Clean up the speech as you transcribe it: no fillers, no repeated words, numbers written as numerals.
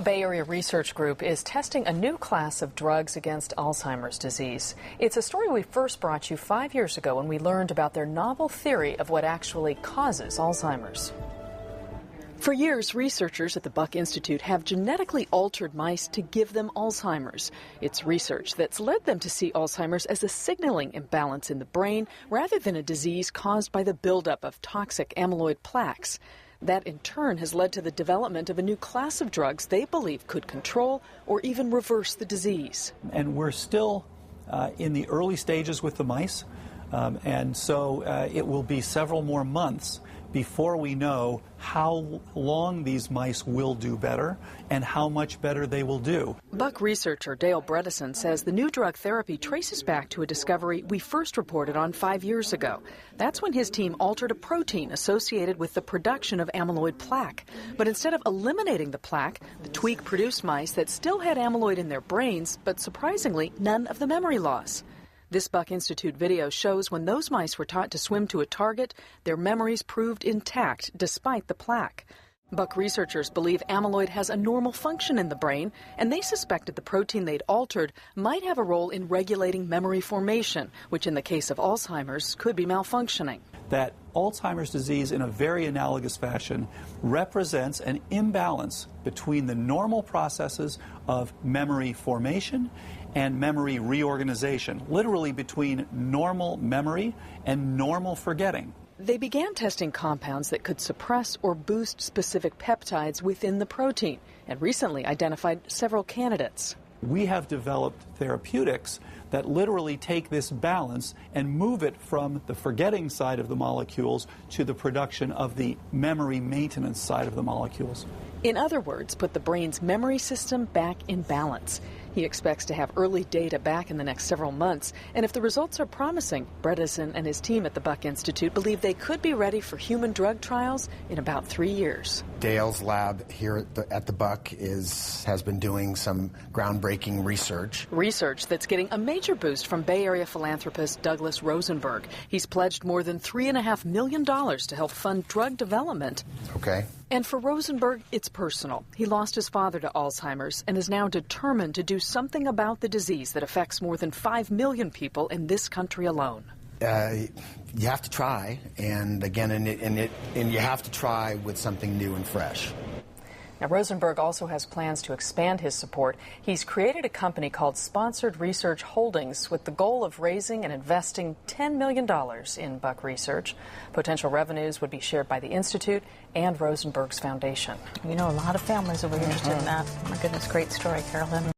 A Bay Area research group is testing a new class of drugs against Alzheimer's disease. It's a story we first brought you 5 years ago when we learned about their novel theory of what actually causes Alzheimer's. For years, researchers at the Buck Institute have genetically altered mice to give them Alzheimer's. It's research that's led them to see Alzheimer's as a signaling imbalance in the brain rather than a disease caused by the buildup of toxic amyloid plaques. That, in turn, has led to the development of a new class of drugs they believe could control or even reverse the disease. And we're still in the early stages with the mice, and so it will be several more months before we know how long these mice will do better and how much better they will do. Buck researcher Dale Bredesen says the new drug therapy traces back to a discovery we first reported on 5 years ago. That's when his team altered a protein associated with the production of amyloid plaque. But instead of eliminating the plaque, the tweak produced mice that still had amyloid in their brains, but surprisingly, none of the memory loss. This Buck Institute video shows when those mice were taught to swim to a target, their memories proved intact despite the plaque. Buck researchers believe amyloid has a normal function in the brain, and they suspected the protein they'd altered might have a role in regulating memory formation, which in the case of Alzheimer's could be malfunctioning. That Alzheimer's disease, in a very analogous fashion, represents an imbalance between the normal processes of memory formation and memory reorganization, literally between normal memory and normal forgetting. They began testing compounds that could suppress or boost specific peptides within the protein and recently identified several candidates. We have developed therapeutics that literally take this balance and move it from the forgetting side of the molecules to the production of the memory maintenance side of the molecules. In other words, put the brain's memory system back in balance. He expects to have early data back in the next several months, and if the results are promising, Bredesen and his team at the Buck Institute believe they could be ready for human drug trials in about 3 years. Dale's lab here at the Buck has been doing some groundbreaking research. Research that's getting a major boost from Bay Area philanthropist Douglas Rosenberg. He's pledged more than $3.5 million to help fund drug development. Okay. And for Rosenberg, it's personal. He lost his father to Alzheimer's and is now determined to do something about the disease that affects more than 5 million people in this country alone. You have to try, and again, and you have to try with something new and fresh. Now, Rosenberg also has plans to expand his support. He's created a company called Sponsored Research Holdings with the goal of raising and investing $10 million in Buck research. Potential revenues would be shared by the Institute and Rosenberg's foundation. You know, a lot of families will be interested in that. My goodness, great story, Carolyn.